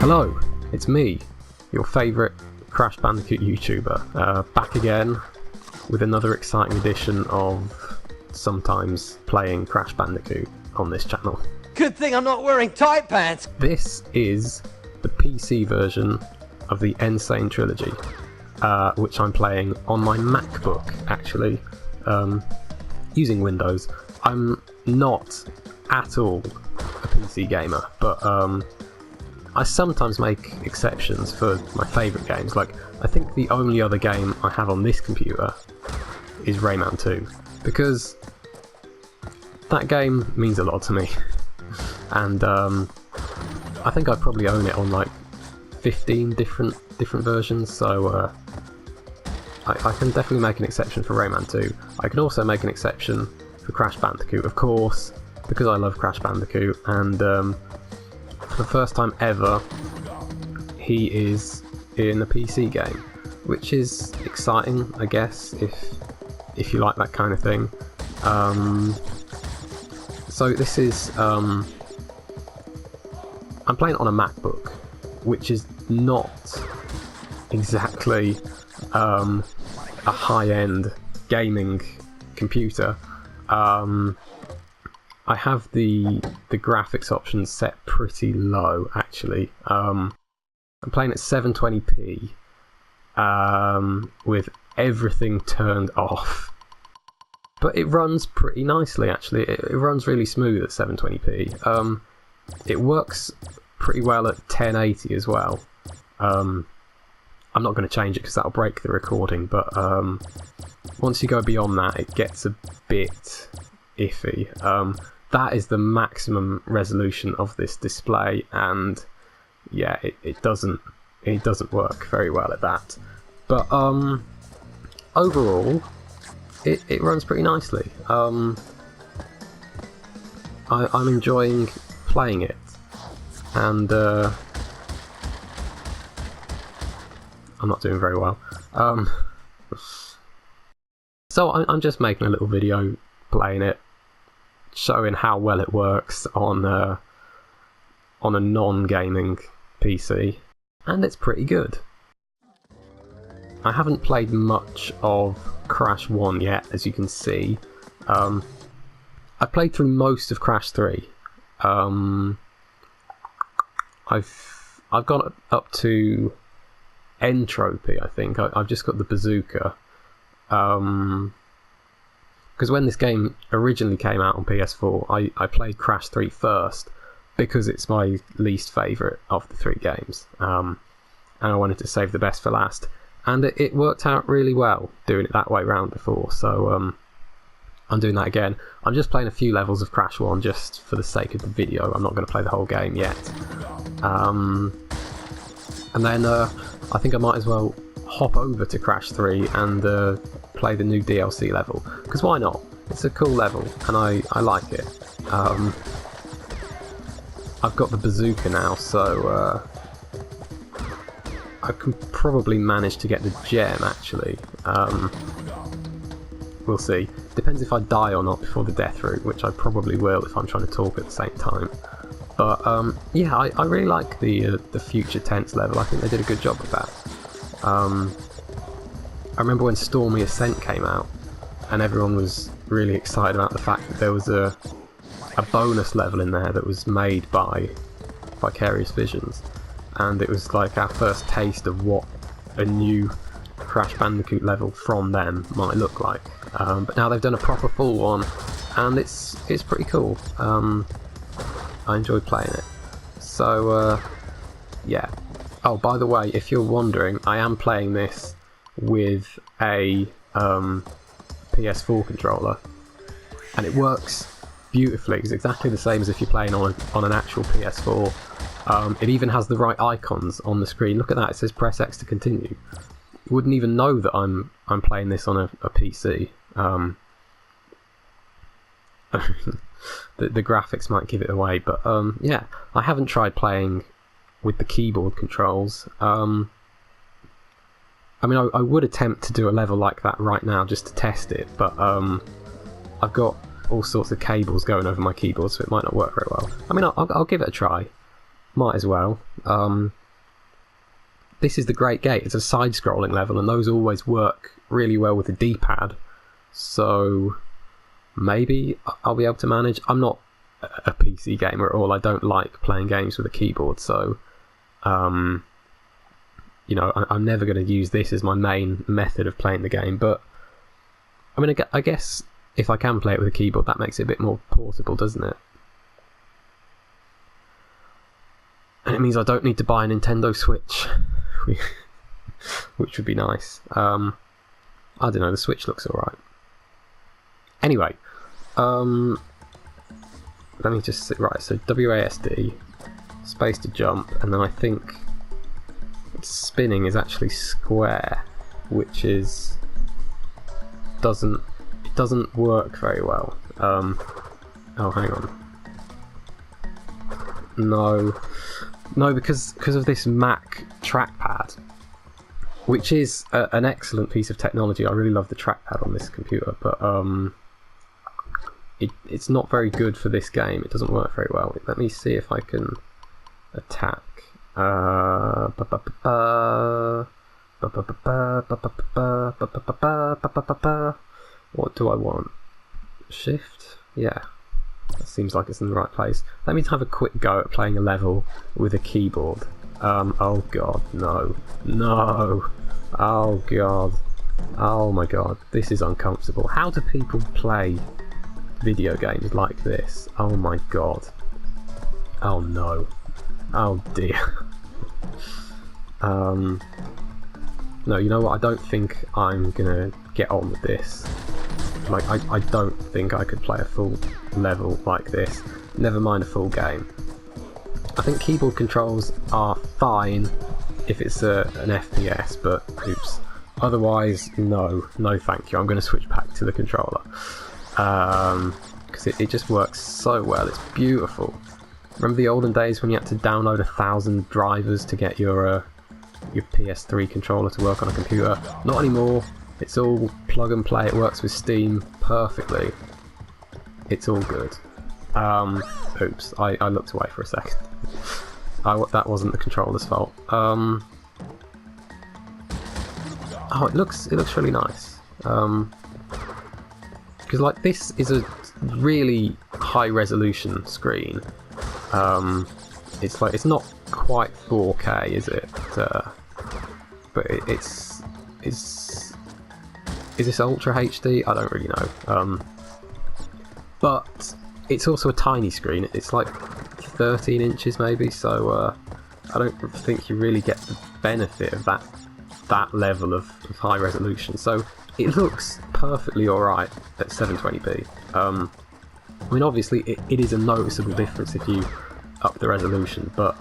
Hello, it's me, your favourite Crash Bandicoot YouTuber, back again with another exciting edition of sometimes playing Crash Bandicoot on this channel. Good thing I'm not wearing tight pants! This is the PC version of the Insane Trilogy, which I'm playing on my Macbook, actually, using Windows. I'm not at all a PC gamer, but I sometimes make exceptions for my favourite games. Like, I think the only other game I have on this computer is Rayman 2, because that game means a lot to me. And I think I probably own it on like 15 different versions, so I can definitely make an exception for Rayman 2. I can also make an exception for Crash Bandicoot, of course, because I love Crash Bandicoot, and for the first time ever, he is in a PC game, which is exciting, I guess, if you like that kind of thing. So this is I'm playing on a MacBook, which is not exactly a high-end gaming computer. I have the graphics options set pretty low, actually. I'm playing at 720p with everything turned off. But it runs pretty nicely, actually. It runs really smooth at 720p. It works pretty well at 1080 as well. I'm not going to change it because that'll break the recording, but once you go beyond that, it gets a bit iffy. That is the maximum resolution of this display, and yeah, it doesn't work very well at that. But overall, it runs pretty nicely. I'm enjoying playing it, and I'm not doing very well. So I'm just making a little video playing it, showing how well it works on a non-gaming PC, and it's pretty good. I haven't played much of Crash 1 yet, as you can see. I played through most of Crash 3. I've got up to Entropy, I think. I've just got the bazooka. Because when this game originally came out on PS4, I played Crash 3 first, because it's my least favourite of the three games. And I wanted to save the best for last. And it worked out really well doing it that way round before, so I'm doing that again. I'm just playing a few levels of Crash 1 just for the sake of the video. I'm not going to play the whole game yet. And then I think I might as well hop over to Crash 3 and play the new DLC level, because why not? It's a cool level and I like it. I've got the bazooka now, so I can probably manage to get the gem, actually. We'll see. Depends if I die or not before the death route, which I probably will if I'm trying to talk at the same time. But yeah, I really like the Future Tense level. I think they did a good job with that. I remember when Stormy Ascent came out, and everyone was really excited about the fact that there was a bonus level in there that was made by Vicarious Visions, and it was like our first taste of what a new Crash Bandicoot level from them might look like. But now they've done a proper full one, and it's pretty cool. I enjoyed playing it. So yeah. Oh, by the way, if you're wondering, I am playing this with a PS4 controller, and it works beautifully. It's exactly the same as if you're playing on an actual PS4. It even has the right icons on the screen. Look at that, it says press X to continue. You wouldn't even know that I'm playing this on a PC. The graphics might give it away, but yeah, I haven't tried playing with the keyboard controls. I mean, I would attempt to do a level like that right now just to test it, but I've got all sorts of cables going over my keyboard, so it might not work very well. I mean, I'll give it a try. Might as well. This is the Great Gate. It's a side-scrolling level, and those always work really well with the D-pad. So maybe I'll be able to manage. I'm not a PC gamer at all. I don't like playing games with a keyboard, so I'm never going to use this as my main method of playing the game. But I mean, I guess if I can play it with a keyboard, that makes it a bit more portable, doesn't it? And it means I don't need to buy a Nintendo Switch, which would be nice. I don't know, the Switch looks alright. Anyway, let me just see. Right, so WASD, space to jump, and then I think spinning is actually square, which is doesn't work very well. Oh, hang on. No, because of this Mac trackpad, which is an excellent piece of technology. I really love the trackpad on this computer, but it's not very good for this game. It doesn't work very well. Let me see if I can attack. What do I want? Shift? Yeah. That seems like it's in the right place. Let me have a quick go at playing a level with a keyboard. Oh god, no. No! Oh god. Oh my god, this is uncomfortable. How do people play video games like this? Oh my god. Oh no. Oh dear. No, you know what? I don't think I'm gonna get on with this. Like, I don't think I could play a full level like this. Never mind a full game. I think keyboard controls are fine if it's an FPS, but oops. Otherwise, no thank you. I'm going to switch back to the controller. Because it just works so well. It's beautiful. Remember the olden days when you had to download 1,000 drivers to get your PS3 controller to work on a computer? Not anymore. It's all plug and play. It works with Steam perfectly. It's all good. Oops, I looked away for a second. That wasn't the controller's fault. Oh, it looks really nice. Because like this is a really high resolution screen. It's like it's not quite 4K, is it? But is this Ultra HD? I don't really know. But it's also a tiny screen. It's like 13 inches maybe, so I don't think you really get the benefit of that level of high resolution. So it looks perfectly alright at 720p. I mean, obviously it is a noticeable difference if you up the resolution, but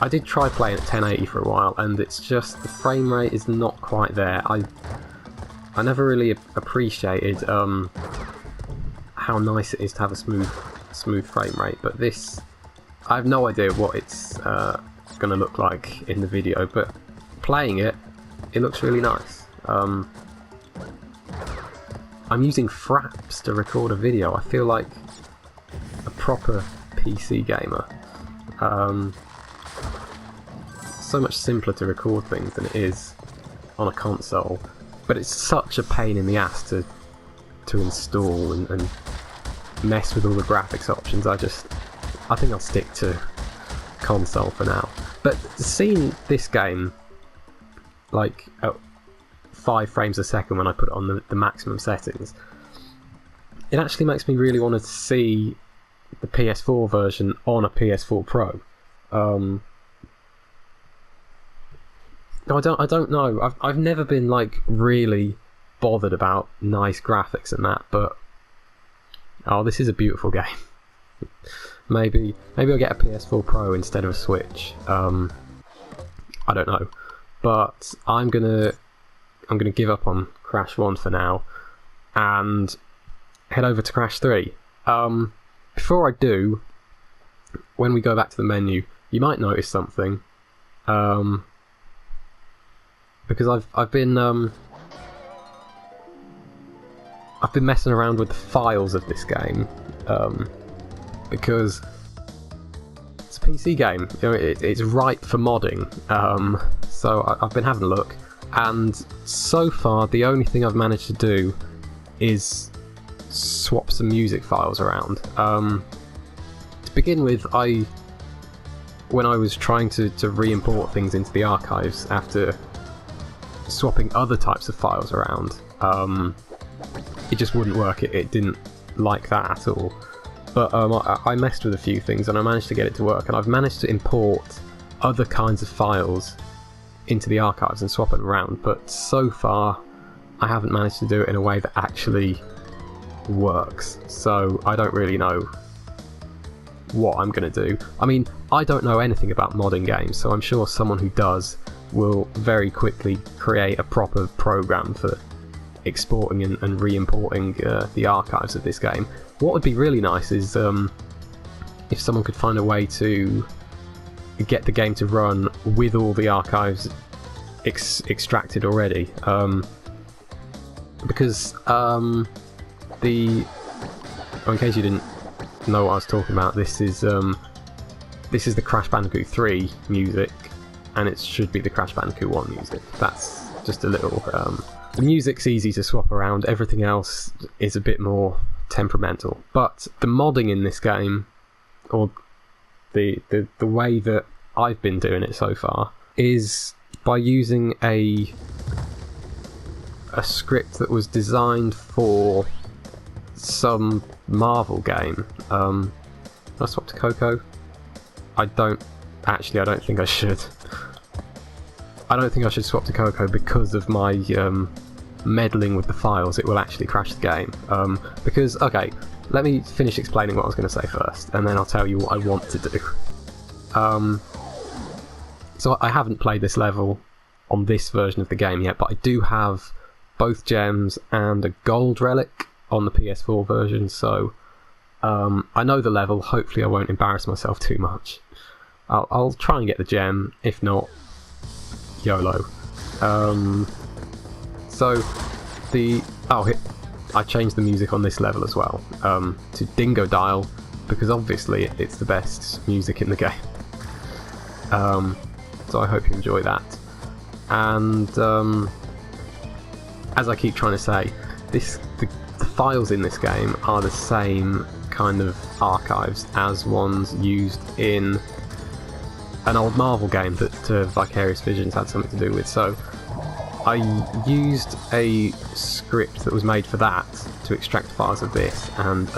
I did try playing at 1080 for a while, and it's just the frame rate is not quite there. I never really appreciated how nice it is to have a smooth frame rate, but this, I have no idea what it's going to look like in the video, but playing it looks really nice. I'm using Fraps to record a video. I feel like a proper PC gamer. So much simpler to record things than it is on a console, but it's such a pain in the ass to install and mess with all the graphics options. I think I'll stick to console for now. But seeing this game like at 5 frames a second when I put it on the maximum settings, it actually makes me really want to see the PS4 version on a PS4 Pro. I don't know. I've never been like really bothered about nice graphics and that, but this is a beautiful game. maybe I'll get a PS4 Pro instead of a Switch. I don't know, but I'm gonna give up on Crash 1 for now and head over to Crash 3. Before I do, when we go back to the menu, you might notice something. Because I've been messing around with the files of this game, because PC game. It's ripe for modding. So I've been having a look, and so far the only thing I've managed to do is swap some music files around. To begin with, when I was trying to re-import things into the archives after swapping other types of files around, it just wouldn't work. It didn't like that at all. But I messed with a few things and I managed to get it to work, and I've managed to import other kinds of files into the archives and swap them around, but so far I haven't managed to do it in a way that actually works, so I don't really know what I'm going to do. I mean, I don't know anything about modding games, so I'm sure someone who does will very quickly create a proper program for exporting and re-importing the archives of this game. What would be really nice is if someone could find a way to get the game to run with all the archives extracted already, because in case you didn't know what I was talking about, this is the Crash Bandicoot 3 music, and it should be the Crash Bandicoot 1 music. That's just a little... the music's easy to swap around, everything else is a bit more temperamental. But the modding in this game, or the way that I've been doing it so far, is by using a script that was designed for some Marvel game. Can I swap to Coco? I don't think I should. I don't think I should swap to Coco because of my meddling with the files. It will actually crash the game. Because, okay, let me finish explaining what I was going to say first, and then I'll tell you what I want to do. So I haven't played this level on this version of the game yet, but I do have both gems and a gold relic on the PS4 version, so I know the level. Hopefully I won't embarrass myself too much. I'll try and get the gem, if not, YOLO. I changed the music on this level as well, to Dingo Dial, because obviously it's the best music in the game. So I hope you enjoy that. And as I keep trying to say, the files in this game are the same kind of archives as ones used in an old Marvel game that Vicarious Visions had something to do with. So I used a script that was made for that to extract files of this and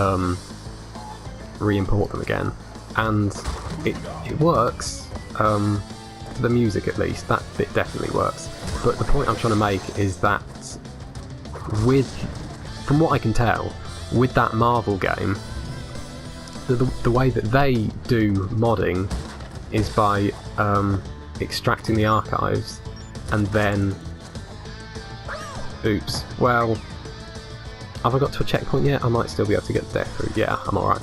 re-import them again, and it works. For the music at least, that bit definitely works. But the point I'm trying to make is that from what I can tell, with that Marvel game, the way that they do modding is by extracting the archives and then... Oops. Well, have I got to a checkpoint yet? I might still be able to get the death route. Yeah, I'm alright.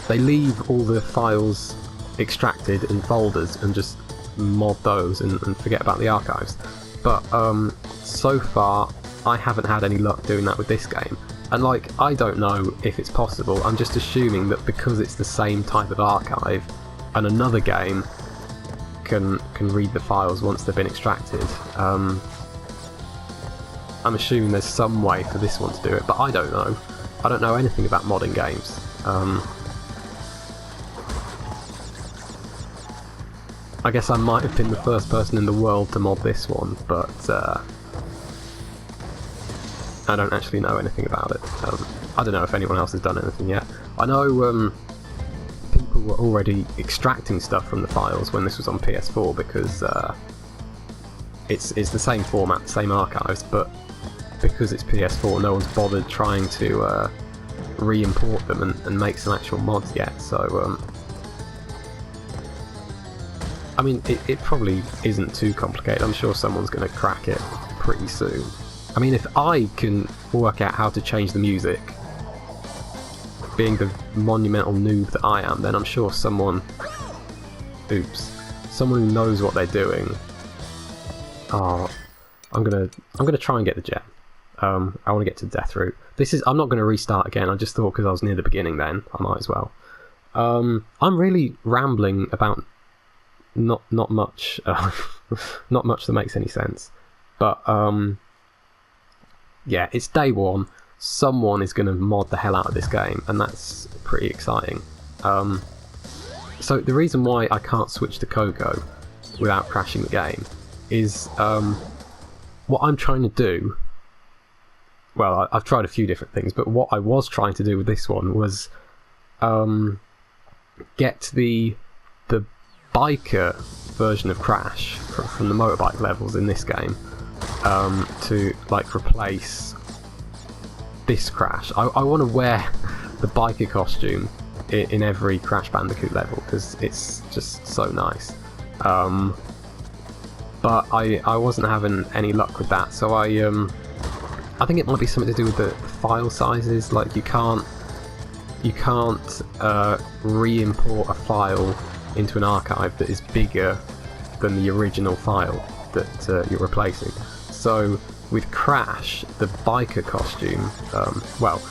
They leave all the files extracted in folders and just mod those and forget about the archives. But so far I haven't had any luck doing that with this game, and I don't know if it's possible. I'm just assuming that because it's the same type of archive and another game can read the files once they've been extracted, I'm assuming there's some way for this one to do it, but I don't know. I don't know anything about modding games. I guess I might have been the first person in the world to mod this one, but I don't actually know anything about it. I don't know if anyone else has done anything yet. I know people were already extracting stuff from the files when this was on PS4, because it's the same format, the same archives, but because it's PS4, no one's bothered trying to re-import them and make some actual mods yet. So I mean, it probably isn't too complicated. I'm sure someone's going to crack it pretty soon. I mean, if I can work out how to change the music, being the monumental noob that I am, then I'm sure someone who knows what they're doing. Oh, I'm gonna try and get the gem. I want to get to Death Route. I'm not going to restart again. I just thought because I was near the beginning then, I might as well. I'm really rambling about not much, not much that makes any sense. But yeah, it's day one. Someone is going to mod the hell out of this game, and that's pretty exciting. So the reason why I can't switch to Coco without crashing the game is what I'm trying to do. Well, I've tried a few different things, but what I was trying to do with this one was get the biker version of Crash from the motorbike levels in this game to like replace this Crash. I want to wear the biker costume in every Crash Bandicoot level because it's just so nice. But I wasn't having any luck with that, so I think it might be something to do with the file sizes. Like you can't re-import a file into an archive that is bigger than the original file that you're replacing. So with Crash, the biker costume, well,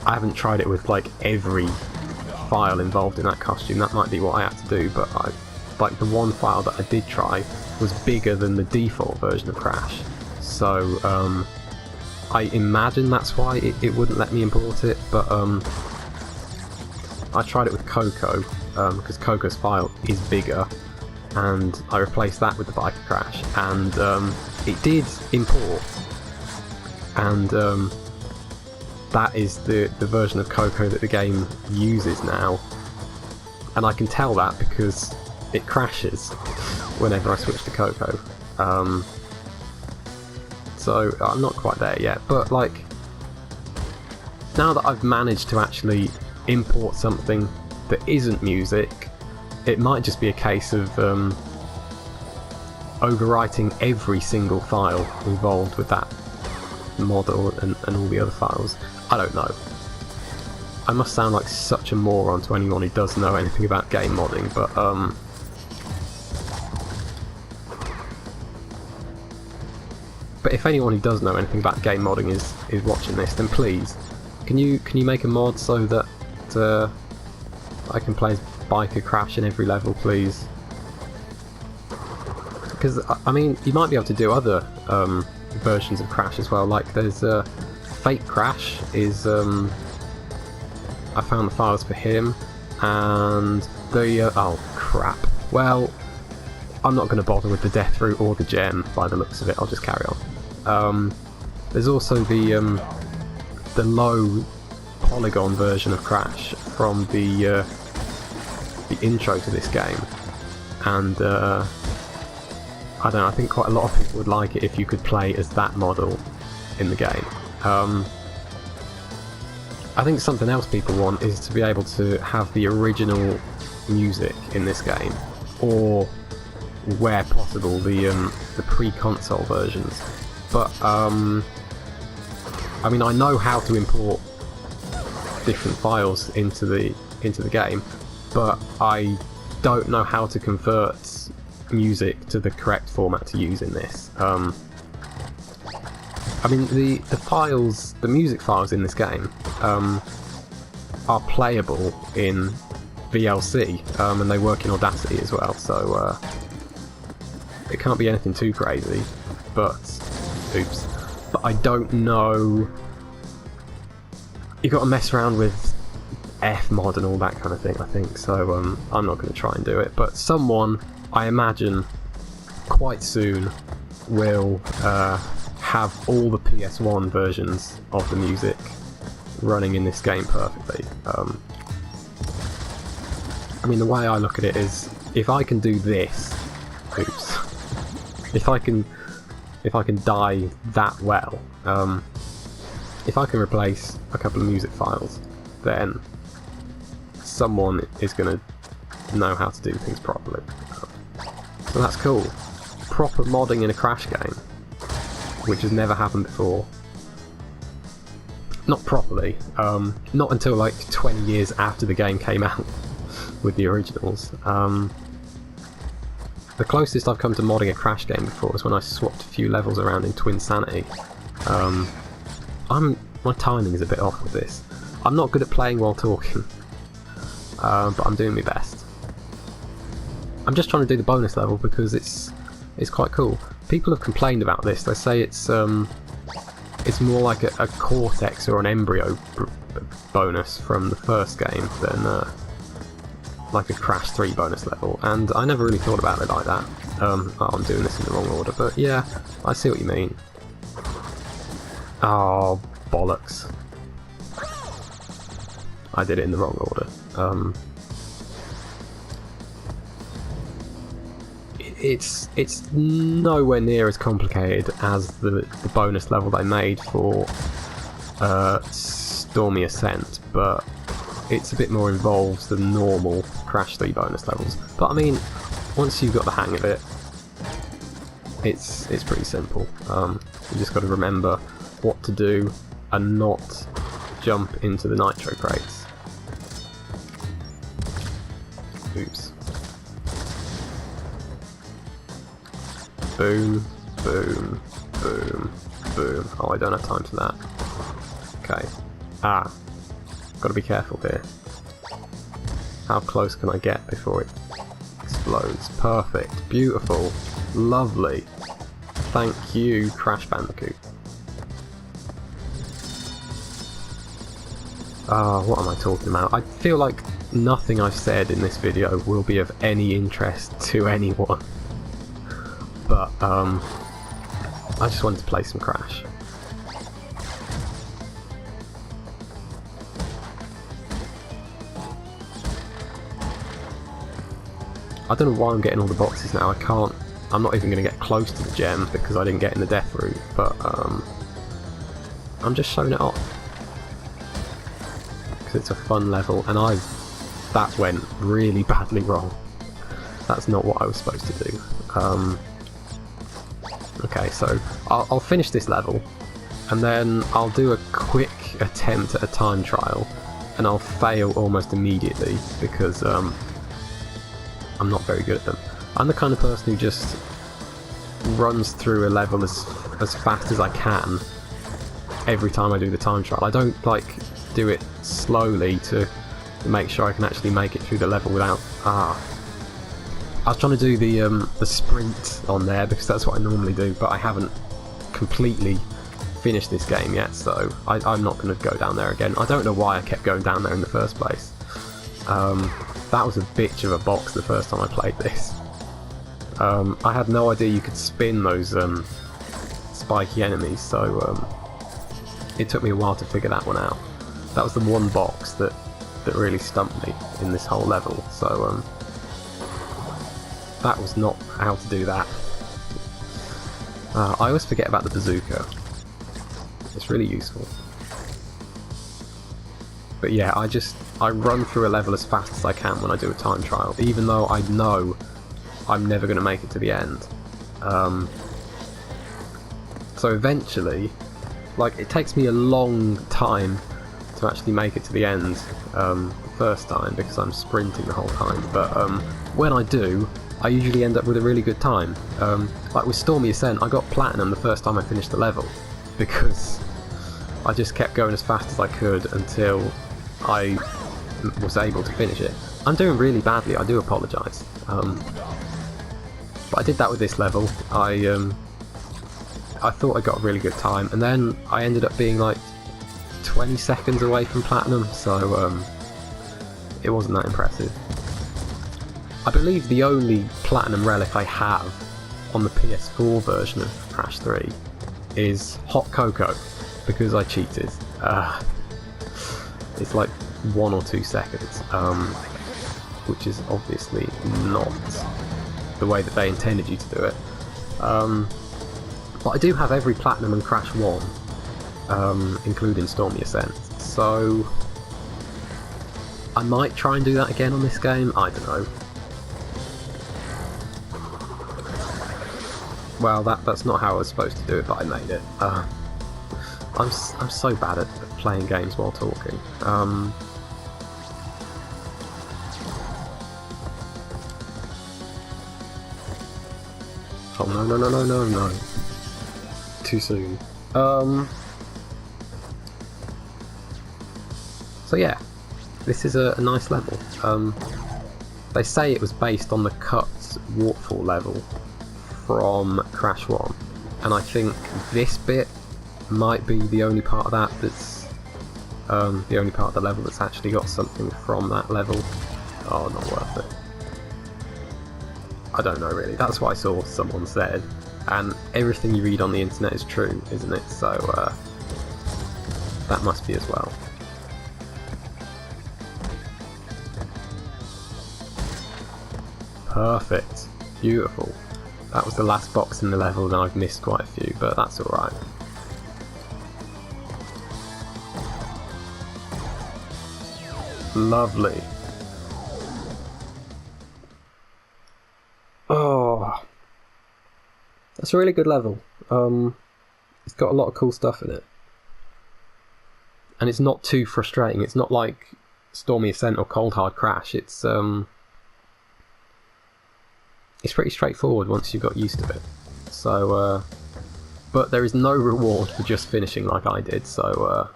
I haven't tried it with like every file involved in that costume. That might be what I had to do, but like the one file that I did try was bigger than the default version of Crash. So I imagine that's why it wouldn't let me import it, but I tried it with Coco because Coco's file is bigger, and I replaced that with the biker Crash, and it did import, and that is the version of Coco that the game uses now, and I can tell that because it crashes whenever I switch to Coco. So I'm not quite there yet, but like now that I've managed to actually import something that isn't music, it might just be a case of overwriting every single file involved with that model and all the other files. I don't know. I must sound like such a moron to anyone who does know anything about game modding, but if anyone who does know anything about game modding is watching this, then please, can you make a mod so that I can play as biker Crash in every level, please? Because I mean, you might be able to do other versions of Crash as well. Like there's Fake Crash is I found the files for him, and the oh crap. Well, I'm not going to bother with the death route or the gem by the looks of it. I'll just carry on. There's also the low polygon version of Crash from the intro to this game, and I don't know, I think quite a lot of people would like it if you could play as that model in the game. I think something else people want is to be able to have the original music in this game, or where possible the pre-console versions. But I mean, I know how to import different files into the game, but I don't know how to convert music to the correct format to use in this. I mean, the files, the music files in this game are playable in VLC, and they work in Audacity as well, so it can't be anything too crazy, but oops. But I don't know, you've got to mess around with Fmod and all that kind of thing, I think, so I'm not going to try and do it, but someone, I imagine, quite soon will have all the PS1 versions of the music running in this game perfectly. I mean, the way I look at it is, if I can do this, oops, if I can die that well, if I can replace a couple of music files, then someone is going to know how to do things properly. So that's cool. Proper modding in a Crash game, which has never happened before. Not properly, not until like 20 years after the game came out with the originals. The closest I've come to modding a Crash game before is when I swapped a few levels around in Twinsanity. My timing is a bit off with this. I'm not good at playing while talking. but I'm doing my best. I'm just trying to do the bonus level because it's quite cool. People have complained about this. They say it's more like a cortex or an embryo bonus from the first game than like a Crash 3 bonus level, and I never really thought about it like that. Oh, I'm doing this in the wrong order, but yeah, I see what you mean. Oh, bollocks. I did it in the wrong order. It's nowhere near as complicated as the bonus level they made for Stormy Ascent, but it's a bit more involved than normal Crash 3 bonus levels. But I mean, once you've got the hang of it, it's pretty simple. You just got to remember what to do and not jump into the nitro crates. Oops. Boom, boom, boom, boom. Oh, I don't have time for that. Okay. Ah. Gotta be careful here. How close can I get before it explodes? Perfect. Beautiful. Lovely. Thank you, Crash Bandicoot. Ah, what am I talking about? I feel like nothing I've said in this video will be of any interest to anyone. But, I just wanted to play some Crash. I don't know why I'm getting all the boxes now. I'm not even going to get close to the gem because I didn't get in the death route, but I'm just showing it off. Because it's a fun level, and that went really badly wrong. That's not what I was supposed to do. Okay, so I'll finish this level, and then I'll do a quick attempt at a time trial, and I'll fail almost immediately because I'm not very good at them. I'm the kind of person who just runs through a level as fast as I can every time I do the time trial. I don't like do it slowly to make sure I can actually make it through the level without... I was trying to do the sprint on there because that's what I normally do, but I haven't completely finished this game yet, so I'm not going to go down there again. I don't know why I kept going down there in the first place. That was a bitch of a box the first time I played this. I had no idea you could spin those spiky enemies, so it took me a while to figure that one out. That was the one box that really stumped me in this whole level, so that was not how to do that. I always forget about the bazooka. It's really useful. But yeah, I run through a level as fast as I can when I do a time trial, even though I know I'm never going to make it to the end. So eventually, like, it takes me a long time to actually make it to the end the first time because I'm sprinting the whole time, but when I do, I usually end up with a really good time. Like with Stormy Ascent, I got Platinum the first time I finished the level because I just kept going as fast as I could until I was able to finish it. I'm doing really badly, I do apologise. But I did that with this level. I thought I got a really good time, and then I ended up being like 20 seconds away from Platinum, so it wasn't that impressive. I believe the only Platinum relic I have on the PS4 version of Crash 3 is Hot Cocoa, because I cheated. It's like 1 or 2 seconds, which is obviously not the way that they intended you to do it. But I do have every Platinum in Crash 1, including Stormy Ascent, so I might try and do that again on this game, I don't know. Well, that's not how I was supposed to do it, but I made it. I'm so bad at playing games while talking. Oh no. Too soon. So yeah, this is a nice level. They say it was based on the cut waterfall level from Crash 1, and I think this bit might be the only part of that that's the only part of the level that's actually got something from that level. Oh, not worth it. I don't know really, that's what I saw someone said, and everything you read on the internet is true, isn't it? So that must be as well. Perfect. Beautiful. That was the last box in the level, and I've missed quite a few, but that's alright. Lovely. Oh, that's a really good level. It's got a lot of cool stuff in it, and it's not too frustrating. It's not like Stormy Ascent or Cold Hard Crash. It's pretty straightforward once you've got used to it. So, but there is no reward for just finishing like I did. So,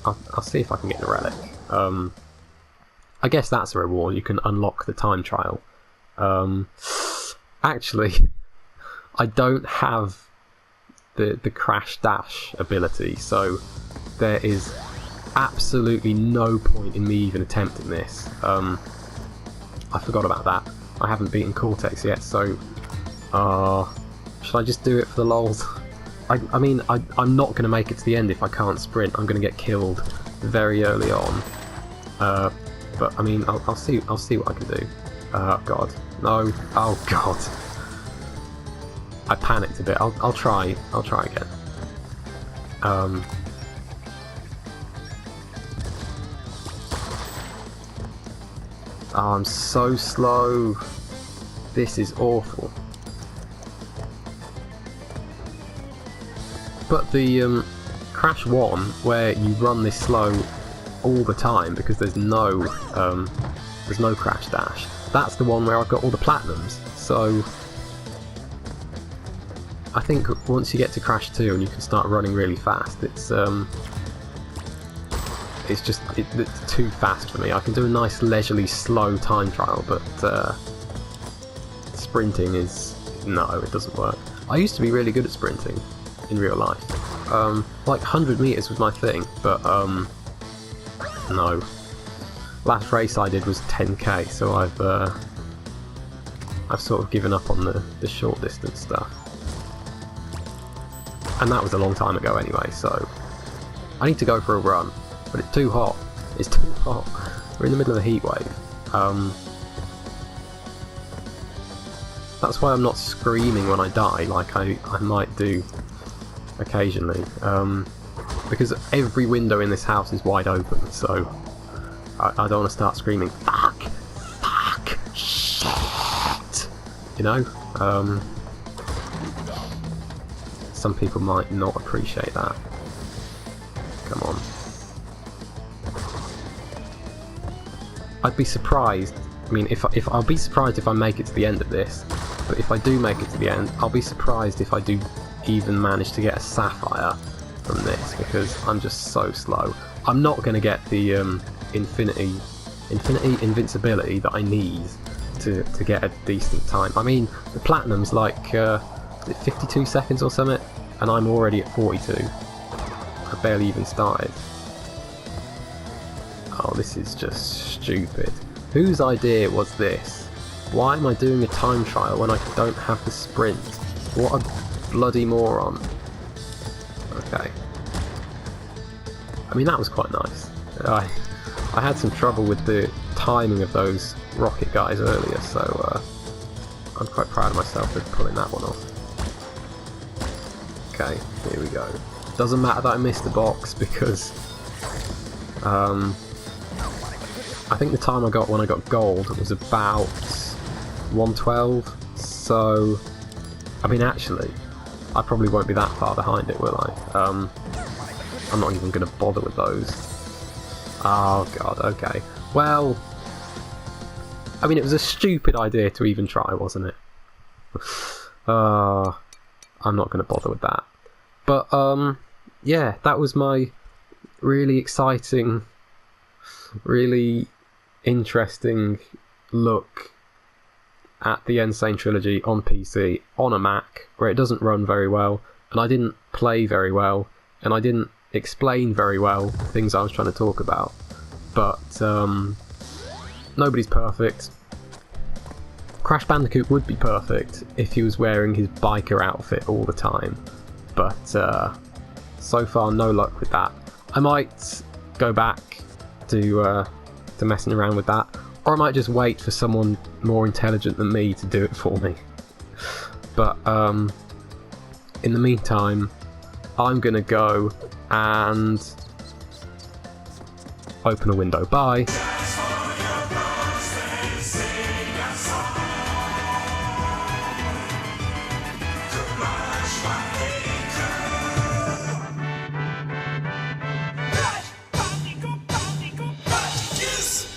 I'll see if I can get the relic. I guess that's a reward. You can unlock the time trial. Actually, I don't have the crash dash ability, so there is absolutely no point in me even attempting this. I forgot about that. I haven't beaten Cortex yet, so should I just do it for the lols? I mean, I'm not going to make it to the end if I can't sprint. I'm going to get killed very early on. But I mean, I'll see what I can do. Oh god, no! Oh god! I panicked a bit. I'll try again. Oh, I'm so slow. This is awful. But the Crash 1, where you run this slow all the time because there's no crash dash, that's the one where I've got all the platinums. So I think once you get to Crash 2 and you can start running really fast, it's too fast for me. I can do a nice leisurely slow time trial, but sprinting is... no, it doesn't work. I used to be really good at sprinting in real life. Like 100 meters was my thing, but no. Last race I did was 10k, so I've sort of given up on the short distance stuff. And that was a long time ago anyway, so I need to go for a run, but it's too hot. It's too hot. We're in the middle of a heat wave. That's why I'm not screaming when I die like I might do occasionally, because every window in this house is wide open, so I don't want to start screaming fuck, shit, you know. Some people might not appreciate that. Come on. I'd be surprised. I mean, if I'll be surprised if I make it to the end of this, but if I do make it to the end, I'll be surprised if I do even manage to get a sapphire from this, because I'm just so slow. I'm not going to get the infinity invincibility that I need to get a decent time. I mean, the platinum's like 52 seconds or something, and I'm already at 42. I barely even started. Oh, this is just stupid. Whose idea was this? Why am I doing a time trial when I don't have the sprint? What a bloody moron. Okay. I mean, that was quite nice. I had some trouble with the timing of those rocket guys earlier, so I'm quite proud of myself for pulling that one off. Okay, here we go. Doesn't matter that I missed the box, because I think the time I got when I got gold was about 112, so I mean, actually I probably won't be that far behind it, will I? I'm not even going to bother with those. Oh god, okay. Well, I mean, it was a stupid idea to even try, wasn't it? I'm not going to bother with that. But yeah, that was my really exciting, really interesting look at the Insane Trilogy on PC, on a Mac, where it doesn't run very well, and I didn't play very well, and I didn't explain very well the things I was trying to talk about. But nobody's perfect. Crash Bandicoot would be perfect if he was wearing his biker outfit all the time, but so far no luck with that. I might go back to messing around with that, or I might just wait for someone more intelligent than me to do it for me. But in the meantime, I'm gonna go and open a window. Bye. Bandicoot, Bandicoot, Bandicoot, yes!